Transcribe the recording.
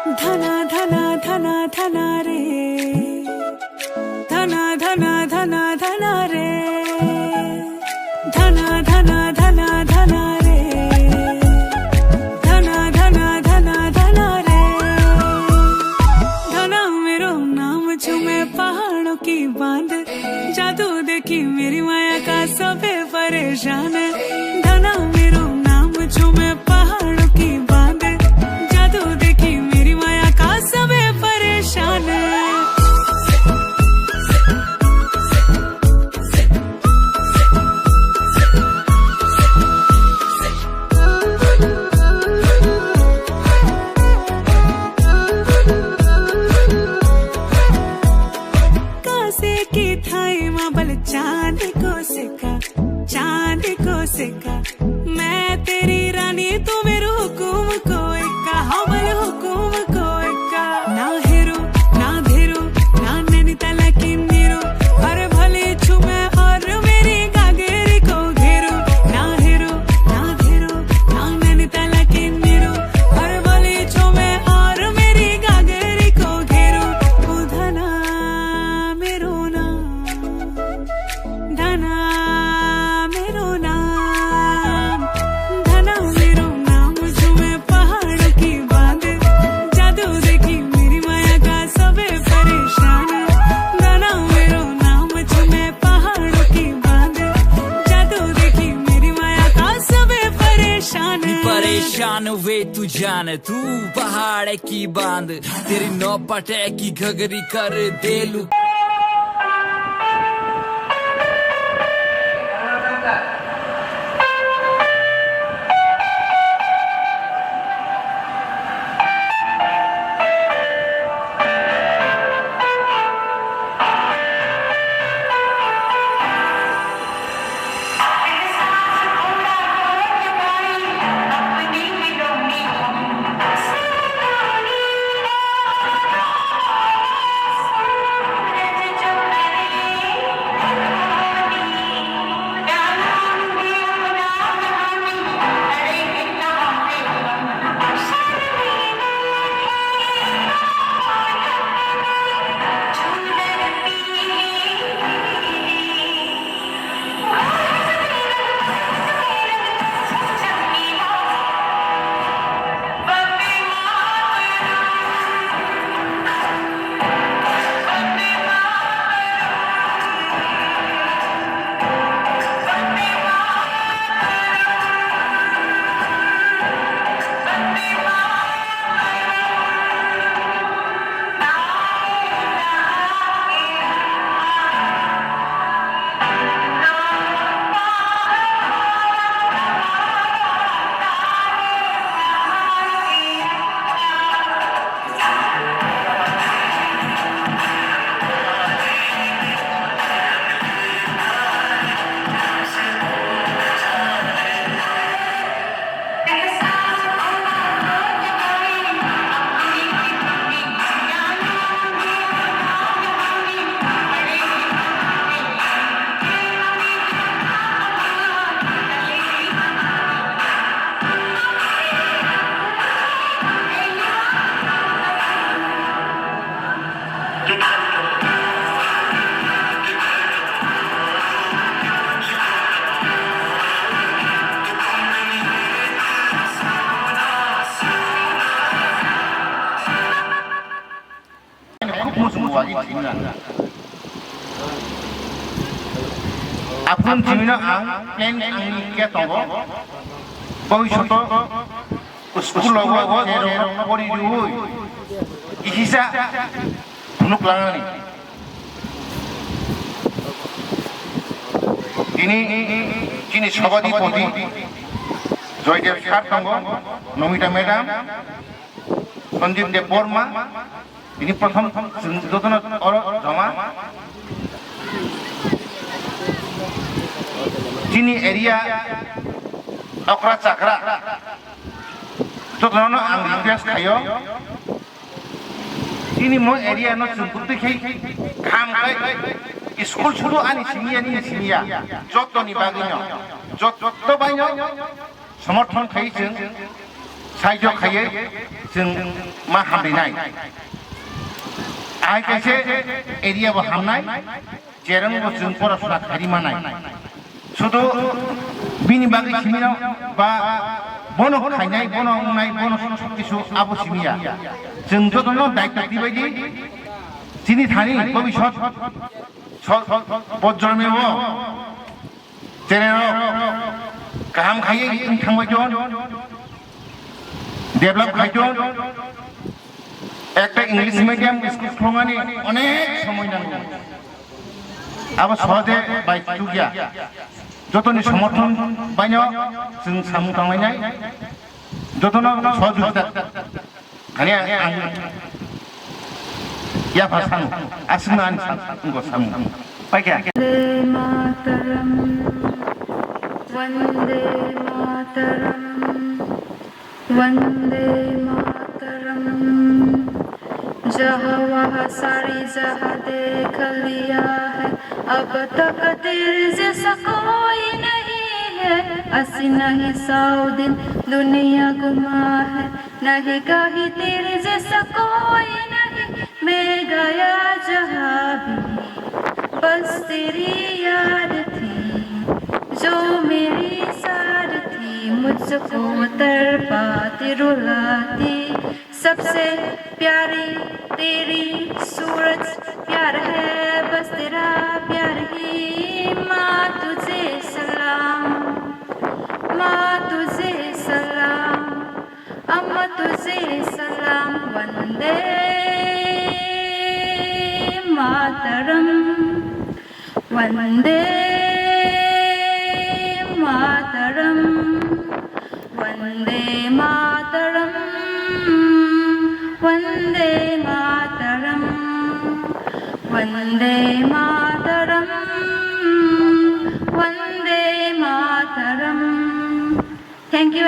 धना धना धना धना रे धना धना धना धना रे धना धना धना धना रे धना धना धना धना रे धना मेरो नाम चूमे पहाड़ों की बांध जादू देखी मेरी माया का सबे परेशान है धना मेरो नाम चूमे पहाड़ों की बांध जादू देखी मेरी माया का सबे परेशान है सिक्का मैं तेरी रानी तू मेरे हुकुम को इक्का हवल हुकुम को इक्का ना हेरो ना धेरो ना नैनीताल की नीरो अरे भले छुमे और मेरी गागेरी को घेरो ना हेरो ना धेरो ना नैनीताल की नीरो अरे भले छुमे और मेरी गागेरी को घेरो ओ धना मेरो ना धना परेशान वे तू जाने तू पहाड़ की बांध तेरी नौपटे की घगरी कर देलू Apun jimina ang plan ang kia tongo boy soto school logo zero pori diuy ihisa punuk langani ini সভাপতি পতি জয়দেব সার tongo নমিতা ম্যাডাম সঞ্জীব দেব বর্মা ini প্রথম যোজনা জমা Sini area okra cakra jotono ang request kayo sini mo area no sumputi khai kham kai school churu ani sinia joto ni bagino joto baino समर्थन खाई जों साइजो खाये जों मा हामलायनाय आइ खायसे एरियाबो हामनाय जेरावबो जों फरासुना खारिमानाय শুধু बिनि बागै सिमिनाव बा बन खायनाय बन उनाय बन सब কিছু आबो सिमिया जों जतन दायित्व दिबायदि जिनि थानि भबिष्यत बज्रमेव जेनेर गाहाम खायै थांबाय दं डेभेलप खायदों একটা इंग्लिश मीडियम स्कूल खुलनानै अनेक समय नांगौ आबो सहजे बायतु गैया जतनि समर्थन बायनो जों सामु थांनाय जतन सहजुगिता खानि आं या भाषा आसिनान सामु सामु पाइका वंदे मातरम वंदे मातरम जहाँ वहाँ सारी जहाँ देख लिया है अब तक तेरे जैसा कोई नहीं है अस्सी नहीं 100 दिन दुनिया घुमा है नहीं कहीं तेरे जैसा कोई नहीं मैं गया जहाँ भी बस तेरी याद थी जो मेरी साथ थी मुझको तड़पाती रुलाती सबसे प्यारी तेरी सूरज प्यार है बस तेरा प्यार ही माँ तुझे सलाम अम्मा तुझे सलाम वंदे मातरम वंदे मातरम वंदे मातरम वंदे मातरम वंदे मातरम वंदे मातरम थैंक यू